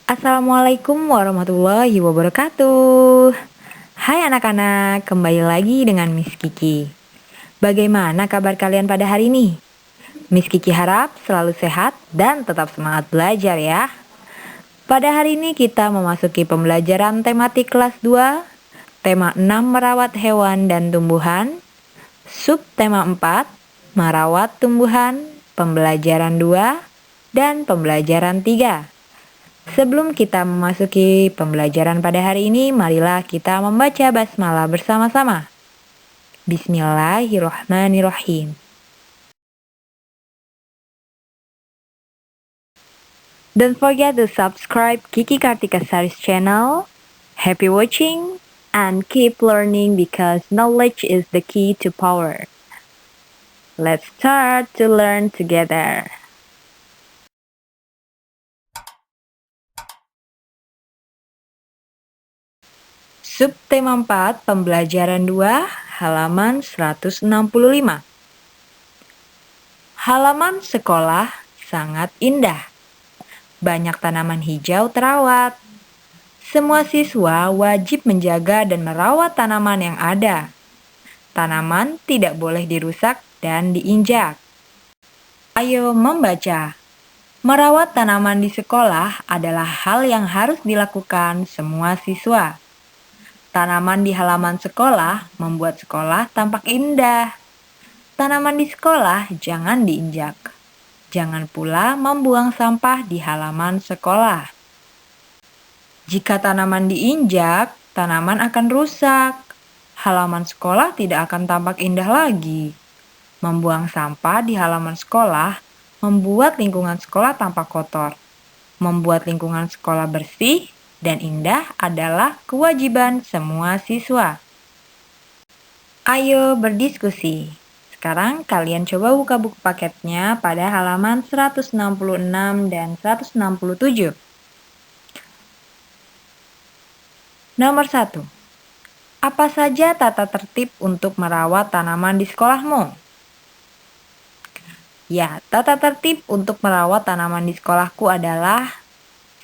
Assalamualaikum warahmatullahi wabarakatuh. Hai anak-anak, kembali lagi dengan Miss Kiki. Bagaimana kabar kalian pada hari ini? Miss Kiki harap selalu sehat dan tetap semangat belajar ya. Pada hari ini kita memasuki pembelajaran tematik kelas 2, tema 6 merawat hewan dan tumbuhan, subtema 4 merawat tumbuhan, pembelajaran 2, dan pembelajaran 3. Sebelum kita memasuki pembelajaran pada hari ini, marilah kita membaca basmalah bersama-sama. Bismillahirrahmanirrahim. Don't forget to subscribe Kiki Kartika Saris channel. Happy watching and keep learning because knowledge is the key to power. Let's start to learn together. Subtema 4, pembelajaran 2, halaman 165. Halaman sekolah sangat indah. Banyak tanaman hijau terawat. Semua siswa wajib menjaga dan merawat tanaman yang ada. Tanaman tidak boleh dirusak dan diinjak. Ayo membaca. Merawat tanaman di sekolah adalah hal yang harus dilakukan semua siswa. Tanaman di halaman sekolah membuat sekolah tampak indah. Tanaman di sekolah jangan diinjak. Jangan pula membuang sampah di halaman sekolah. Jika tanaman diinjak, tanaman akan rusak. Halaman sekolah tidak akan tampak indah lagi. Membuang sampah di halaman sekolah membuat lingkungan sekolah tampak kotor. Membuat lingkungan sekolah bersih dan indah adalah kewajiban semua siswa. Ayo berdiskusi. Sekarang kalian coba buka buku paketnya pada halaman 166 dan 167. Nomor 1. Apa saja tata tertib untuk merawat tanaman di sekolahmu? Ya, tata tertib untuk merawat tanaman di sekolahku adalah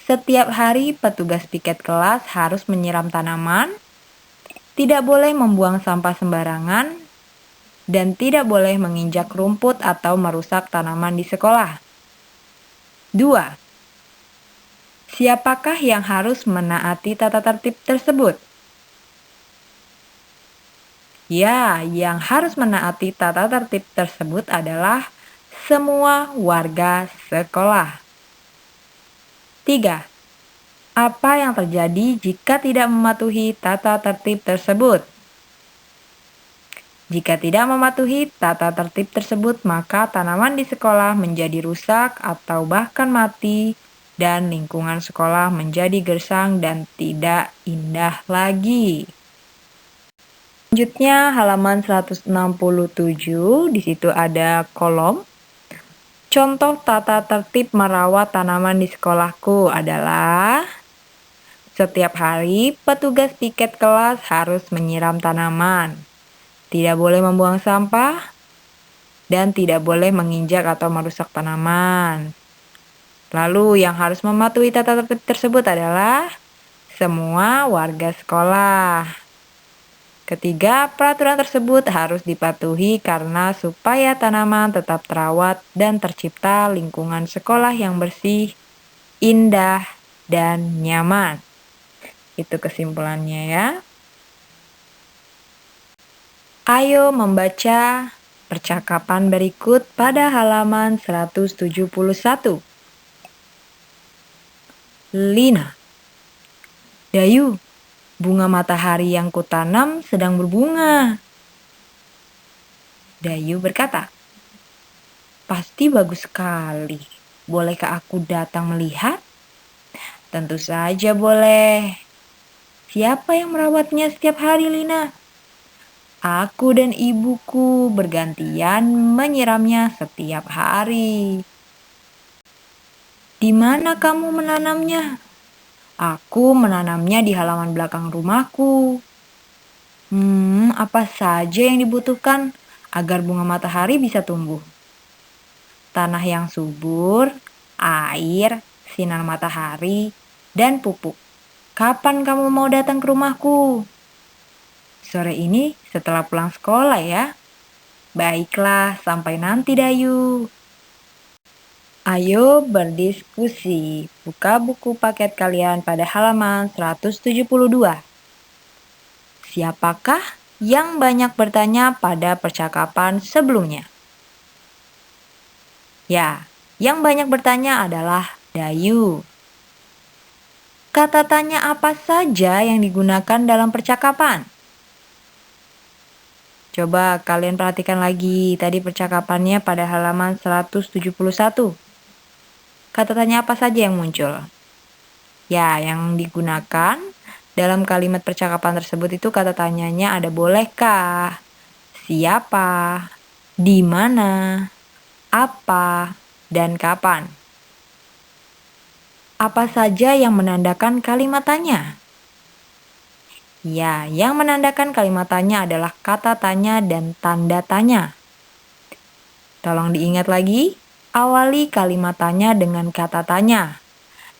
setiap hari petugas piket kelas harus menyiram tanaman, tidak boleh membuang sampah sembarangan, dan tidak boleh menginjak rumput atau merusak tanaman di sekolah. 2. Siapakah yang harus menaati tata tertib tersebut? Ya, yang harus menaati tata tertib tersebut adalah semua warga sekolah. 3. Apa yang terjadi jika tidak mematuhi tata tertib tersebut? Jika tidak mematuhi tata tertib tersebut, maka tanaman di sekolah menjadi rusak atau bahkan mati, dan lingkungan sekolah menjadi gersang dan tidak indah lagi. Selanjutnya halaman 167, di situ ada kolom. Contoh tata tertib merawat tanaman di sekolahku adalah setiap hari petugas piket kelas harus menyiram tanaman, tidak boleh membuang sampah, dan tidak boleh menginjak atau merusak tanaman. Lalu yang harus mematuhi tata tertib tersebut adalah semua warga sekolah. Ketiga, peraturan tersebut harus dipatuhi karena supaya tanaman tetap terawat dan tercipta lingkungan sekolah yang bersih, indah, dan nyaman. Itu kesimpulannya ya. Ayo membaca percakapan berikut pada halaman 171. Lina, Dayu, bunga matahari yang kutanam sedang berbunga. Dayu berkata, pasti bagus sekali. Bolehkah aku datang melihat? Tentu saja boleh. Siapa yang merawatnya setiap hari, Lina? Aku dan ibuku bergantian menyiramnya setiap hari. Di mana kamu menanamnya? Aku menanamnya di halaman belakang rumahku. Apa saja yang dibutuhkan agar bunga matahari bisa tumbuh? Tanah yang subur, air, sinar matahari, dan Pupuk. Kapan kamu mau datang ke rumahku? Sore ini setelah pulang sekolah ya. Baiklah, sampai nanti Dayu. Ayo berdiskusi. Buka buku paket kalian pada halaman 172. Siapakah yang banyak bertanya pada percakapan sebelumnya? Ya, yang banyak bertanya adalah Dayu. Kata tanya apa saja yang digunakan dalam percakapan? Coba kalian perhatikan lagi tadi percakapannya pada halaman 171. Kata tanya apa saja yang muncul? Ya, yang digunakan dalam kalimat percakapan tersebut itu kata tanyanya ada bolehkah, siapa, di mana, apa, dan kapan. Apa saja yang menandakan kalimat tanya? Ya, yang menandakan kalimat tanya adalah kata tanya dan tanda tanya. Tolong diingat lagi, awali kalimat tanya dengan kata tanya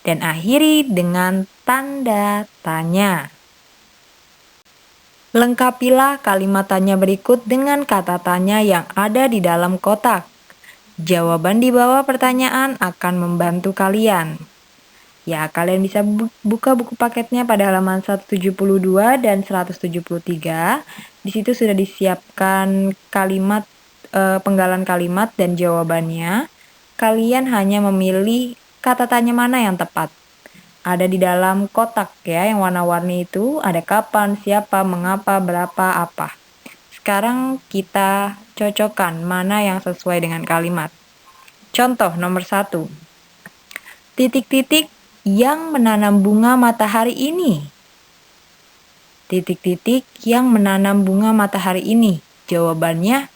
dan akhiri dengan tanda tanya. Lengkapilah kalimat tanya berikut dengan kata tanya yang ada di dalam kotak. Jawaban di bawah pertanyaan akan membantu kalian. Ya, kalian bisa buka buku paketnya pada halaman 172 dan 173. Di situ sudah disiapkan kalimat penggalan kalimat dan jawabannya. Kalian hanya memilih kata tanya mana yang tepat. Ada di dalam kotak ya, yang warna-warni itu ada kapan, siapa, mengapa, berapa, apa. Sekarang kita cocokkan mana yang sesuai dengan kalimat. Contoh nomor 1. Titik-titik yang menanam bunga matahari ini. Titik-titik yang menanam bunga matahari ini. Jawabannya,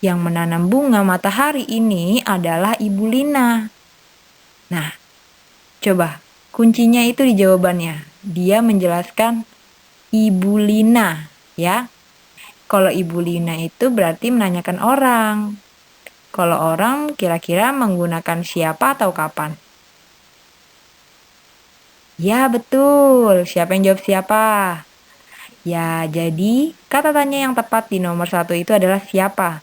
yang menanam bunga matahari ini adalah Ibu Lina. Nah, coba kuncinya itu di jawabannya. Dia menjelaskan Ibu Lina, ya. Kalau Ibu Lina itu berarti menanyakan orang. Kalau orang kira-kira menggunakan siapa atau kapan? Ya, betul. Siapa yang jawab siapa? Ya, jadi kata tanya yang tepat di nomor 1 itu adalah siapa.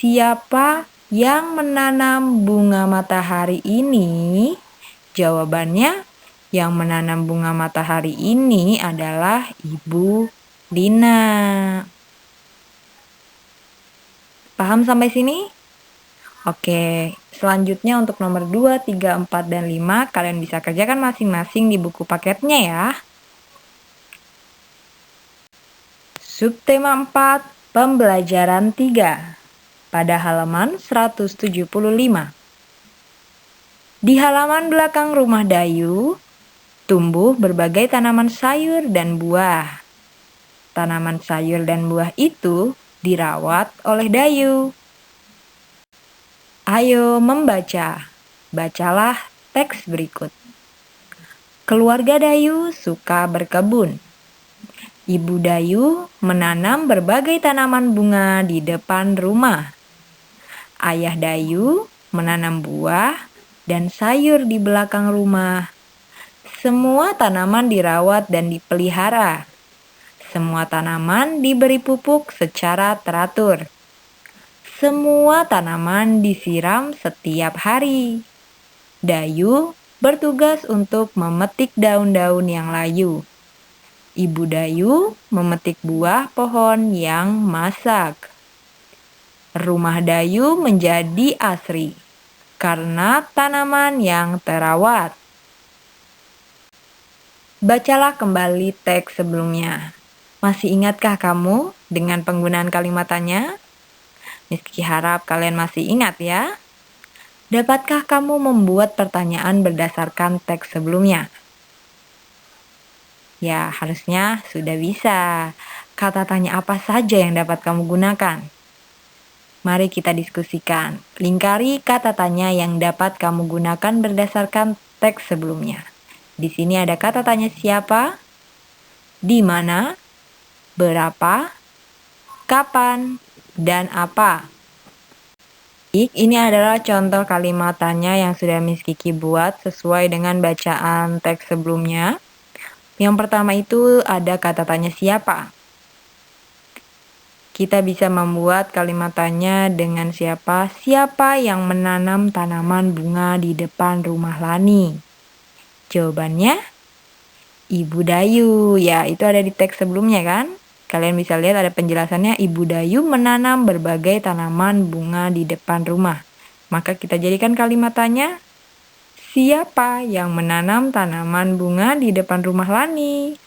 Siapa yang menanam bunga matahari ini? Jawabannya, yang menanam bunga matahari ini adalah Ibu Lina. Paham sampai sini? Oke, selanjutnya untuk nomor 2, 3, 4, dan 5 kalian bisa kerjakan masing-masing di buku paketnya ya. Subtema 4, pembelajaran 3, pada halaman 175. Di halaman belakang rumah Dayu, tumbuh berbagai tanaman sayur dan buah. Tanaman sayur dan buah itu dirawat oleh Dayu. Ayo membaca. Bacalah teks berikut. Keluarga Dayu suka berkebun. Ibu Dayu menanam berbagai tanaman bunga di depan rumah. Ayah Dayu menanam buah dan sayur di belakang rumah. Semua tanaman dirawat dan dipelihara. Semua tanaman diberi pupuk secara teratur. Semua tanaman disiram setiap hari. Dayu bertugas untuk memetik daun-daun yang layu. Ibu Dayu memetik buah pohon yang masak. Rumah Dayu menjadi asri karena tanaman yang terawat. Bacalah kembali teks sebelumnya. Masih ingatkah kamu dengan penggunaan kalimat tanya? Miski harap kalian masih ingat ya. Dapatkah kamu membuat pertanyaan berdasarkan teks sebelumnya? Ya, harusnya sudah bisa. Kata tanya apa saja yang dapat kamu gunakan? Mari kita diskusikan. Lingkari kata tanya yang dapat kamu gunakan berdasarkan teks sebelumnya. Di sini ada kata tanya siapa, di mana, berapa, kapan, dan apa. Ini adalah contoh kalimat tanya yang sudah Miss Kiki buat sesuai dengan bacaan teks sebelumnya. Yang pertama itu ada kata tanya siapa. Kita bisa membuat kalimat tanya dengan siapa. Siapa yang menanam tanaman bunga di depan rumah Lani? Jawabannya Ibu Dayu. Ya, itu ada di teks sebelumnya kan? Kalian bisa lihat ada penjelasannya, Ibu Dayu menanam berbagai tanaman bunga di depan rumah. Maka kita jadikan kalimat tanya, siapa yang menanam tanaman bunga di depan rumah Lani?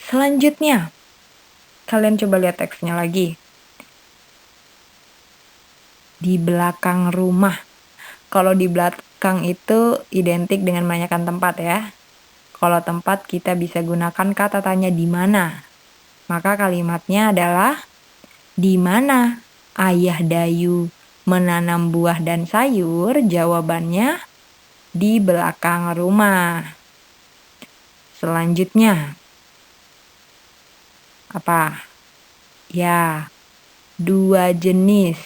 Selanjutnya, kalian coba lihat teksnya lagi. Di belakang rumah. Kalau di belakang itu identik dengan menanyakan tempat ya. Kalau tempat kita bisa gunakan kata tanya di mana. Maka kalimatnya adalah di mana Ayah Dayu menanam buah dan sayur? Jawabannya di belakang rumah. Selanjutnya, apa? Ya, 2 jenis,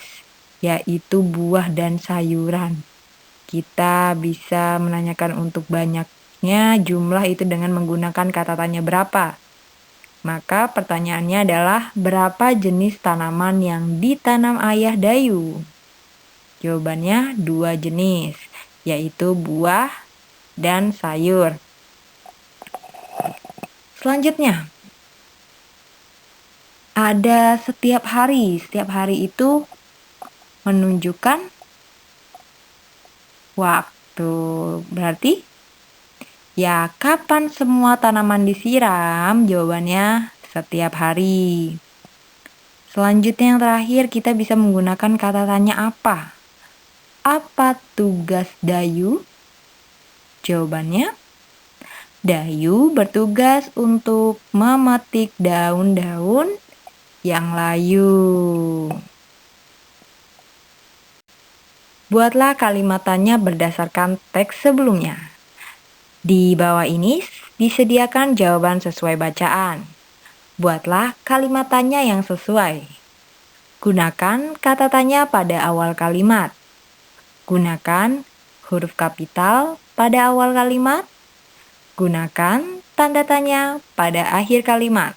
yaitu buah dan sayuran. Kita bisa menanyakan untuk banyaknya jumlah itu dengan menggunakan kata tanya berapa. Maka pertanyaannya adalah berapa jenis tanaman yang ditanam Ayah Dayu? Jawabannya 2 jenis, yaitu buah dan sayur. Selanjutnya, ada setiap hari. Setiap hari itu menunjukkan waktu. Berarti ya kapan semua tanaman disiram? Jawabannya setiap hari. Selanjutnya yang terakhir kita bisa menggunakan kata tanya apa? Apa tugas Dayu? Jawabannya, Dayu bertugas untuk memetik daun-daun yang layu. Buatlah kalimat tanya berdasarkan teks sebelumnya. Di bawah ini disediakan jawaban sesuai bacaan. Buatlah kalimat tanya yang sesuai. Gunakan kata tanya pada awal kalimat. Gunakan huruf kapital pada awal kalimat. Gunakan tanda tanya pada akhir kalimat.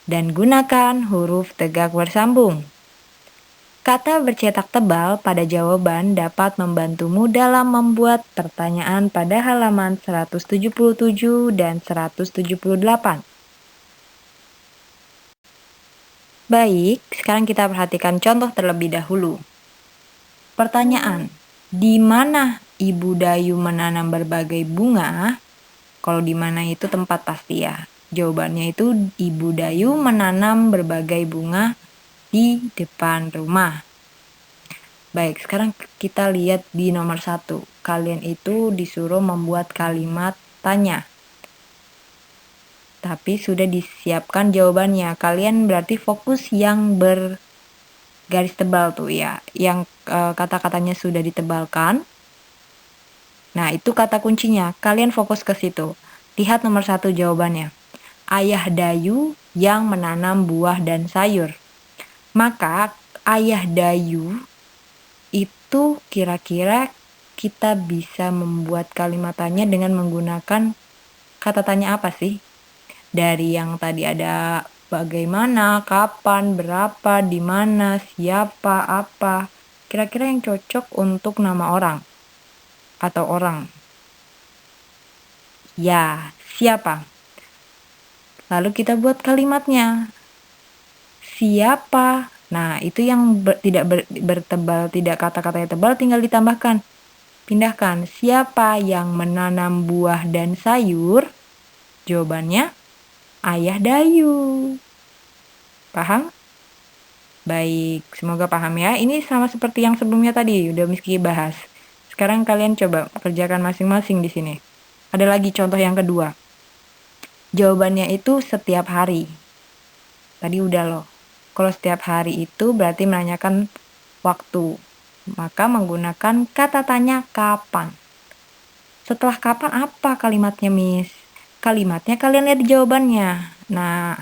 Dan gunakan huruf tegak bersambung. Kata bercetak tebal pada jawaban dapat membantumu dalam membuat pertanyaan pada halaman 177 dan 178. Baik, sekarang kita perhatikan contoh terlebih dahulu. Pertanyaan, di mana Ibu Dayu menanam berbagai bunga? Kalau di mana itu tempat pasti ya. Jawabannya itu Ibu Dayu menanam berbagai bunga di depan rumah. Baik, sekarang kita lihat di nomor 1. Kalian itu disuruh membuat kalimat tanya. Tapi sudah disiapkan jawabannya. Kalian berarti fokus yang bergaris tebal tuh ya. Yang kata-katanya sudah ditebalkan. Nah, itu kata kuncinya. Kalian fokus ke situ. Lihat nomor 1 jawabannya. Ayah Dayu yang menanam buah dan sayur. Maka Ayah Dayu itu kira-kira kita bisa membuat kalimat tanya dengan menggunakan kata tanya apa sih? Dari yang tadi ada bagaimana, kapan, berapa, di mana, siapa, apa. Kira-kira yang cocok untuk nama orang atau orang. Ya, siapa? Lalu kita buat kalimatnya. Siapa? Nah, itu yang tidak bertebal, tidak kata-katanya tebal, tinggal ditambahkan. Pindahkan, siapa yang menanam buah dan sayur? Jawabannya, Ayah Dayu. Paham? Baik, semoga paham ya. Ini sama seperti yang sebelumnya tadi, udah Miss Kiki bahas. Sekarang kalian coba kerjakan masing-masing di sini. Ada lagi contoh yang kedua. Jawabannya itu setiap hari. Tadi udah loh. Kalau setiap hari itu berarti menanyakan waktu. Maka menggunakan kata tanya kapan. Setelah kapan apa kalimatnya, Miss? Kalimatnya kalian lihat di jawabannya. Nah,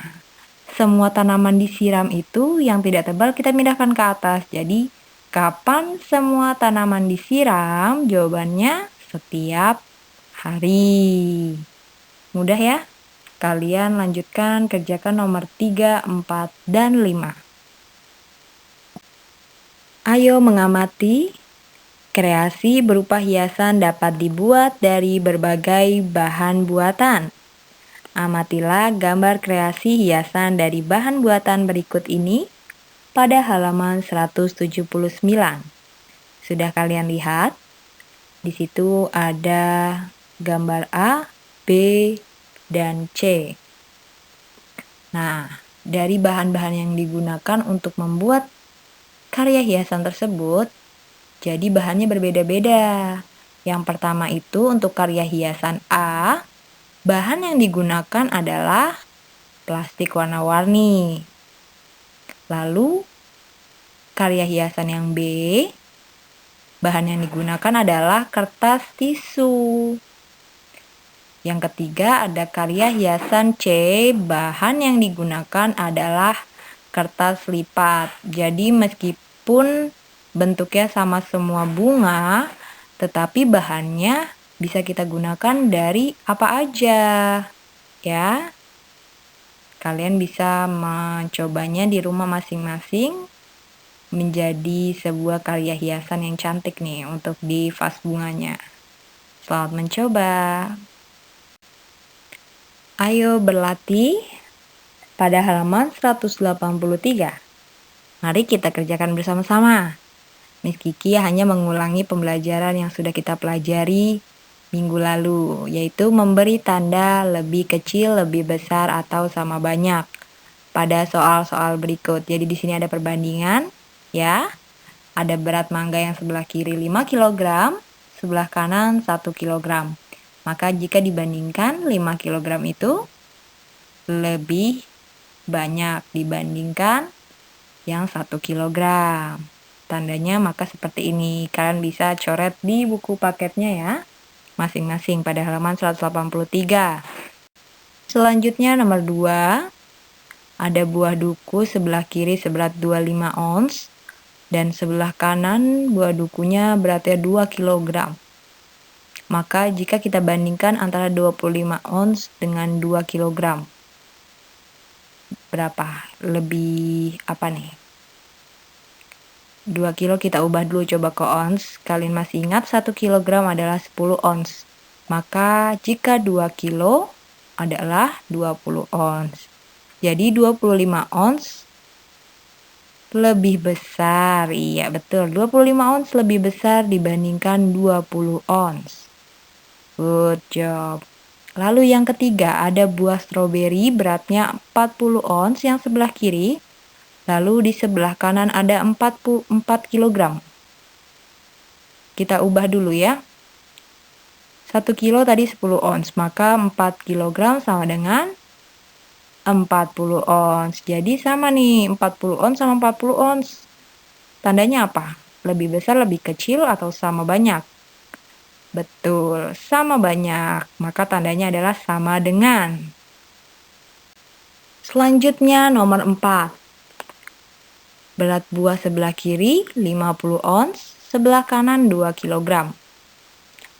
semua tanaman disiram itu yang tidak tebal kita pindahkan ke atas. Jadi, Kapan semua tanaman disiram? Jawabannya setiap hari. Mudah ya? Kalian lanjutkan kerjakan nomor 3, 4, dan 5. Ayo mengamati. Kreasi berupa hiasan dapat dibuat dari berbagai bahan buatan. Amatilah gambar kreasi hiasan dari bahan buatan berikut ini pada halaman 179. Sudah kalian lihat? Di situ ada gambar A, B, dan C. Nah, dari bahan-bahan yang digunakan untuk membuat karya hiasan tersebut, jadi bahannya berbeda-beda. Yang pertama itu untuk karya hiasan A, bahan yang digunakan adalah plastik warna-warni. Lalu, karya hiasan yang B, bahan yang digunakan adalah kertas tisu. Yang ketiga ada karya hiasan C, bahan yang digunakan adalah kertas lipat. Jadi meskipun bentuknya sama semua bunga, tetapi bahannya bisa kita gunakan dari apa aja. Ya. Kalian bisa mencobanya di rumah masing-masing menjadi sebuah karya hiasan yang cantik nih untuk di vas bunganya. Selamat mencoba. Ayo berlatih pada halaman 183. Mari kita kerjakan bersama-sama. Miss Kiki hanya mengulangi pembelajaran yang sudah kita pelajari minggu lalu, yaitu memberi tanda lebih kecil, lebih besar, atau sama banyak pada soal-soal berikut. Jadi di sini ada perbandingan, ya. Ada berat mangga yang sebelah kiri 5 kg, sebelah kanan 1 kg. Maka jika dibandingkan 5 kg itu lebih banyak dibandingkan yang 1 kg. Tandanya maka seperti ini. Kalian bisa coret di buku paketnya ya, masing-masing pada halaman 183. Selanjutnya nomor 2, ada buah duku sebelah kiri seberat 25 ons dan sebelah kanan buah dukunya beratnya 2 kg. Maka jika kita bandingkan antara 25 ons dengan 2 kg, berapa? Lebih apa nih? 2 kilo kita ubah dulu coba ke ons. Kalian masih ingat 1 kg adalah 10 ons. Maka jika 2 kilo adalah 20 ons. Jadi 25 ons lebih besar. Iya betul, 25 ons lebih besar dibandingkan 20 ons. Good job. Lalu yang ketiga ada buah stroberi beratnya 40 ons yang sebelah kiri. Lalu di sebelah kanan ada 44 kg. Kita ubah dulu ya. 1 kilo tadi 10 ons, maka 4 kg sama dengan 40 ons. Jadi sama nih, 40 ons sama 40 ons. Tandanya apa? Lebih besar, lebih kecil, atau sama banyak? Betul, sama banyak. Maka tandanya adalah sama dengan. Selanjutnya nomor 4. Berat buah sebelah kiri 50 ons, sebelah kanan 2 kg.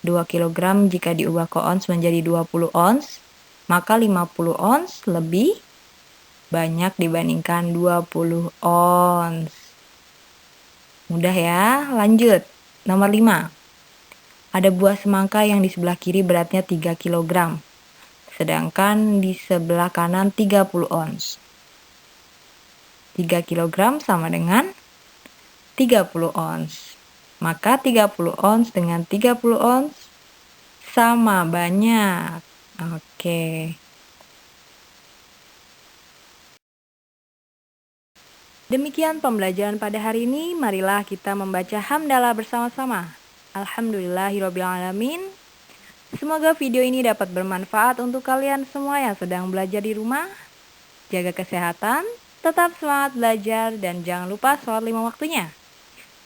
2 kg jika diubah ke ons menjadi 20 ons, maka 50 ons lebih banyak dibandingkan 20 ons. Mudah ya, lanjut. Nomor 5. Ada buah semangka yang di sebelah kiri beratnya 3 kg, sedangkan di sebelah kanan 30 ons. 3 kg sama dengan 30 ons. Maka 30 ons dengan 30 ons sama banyak. Oke. Demikian pembelajaran pada hari ini. Marilah kita membaca hamdalah bersama-sama. Alhamdulillahirrabbilalamin. Semoga video ini dapat bermanfaat untuk kalian semua yang sedang belajar di rumah. Jaga kesehatan, tetap semangat belajar, dan jangan lupa sholat 5 waktunya.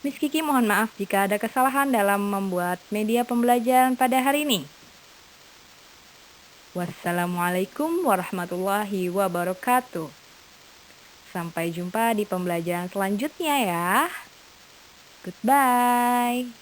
Miss Kiki mohon maaf jika ada kesalahan dalam membuat media pembelajaran pada hari ini. Wassalamualaikum warahmatullahi wabarakatuh. Sampai jumpa di pembelajaran selanjutnya ya. Goodbye.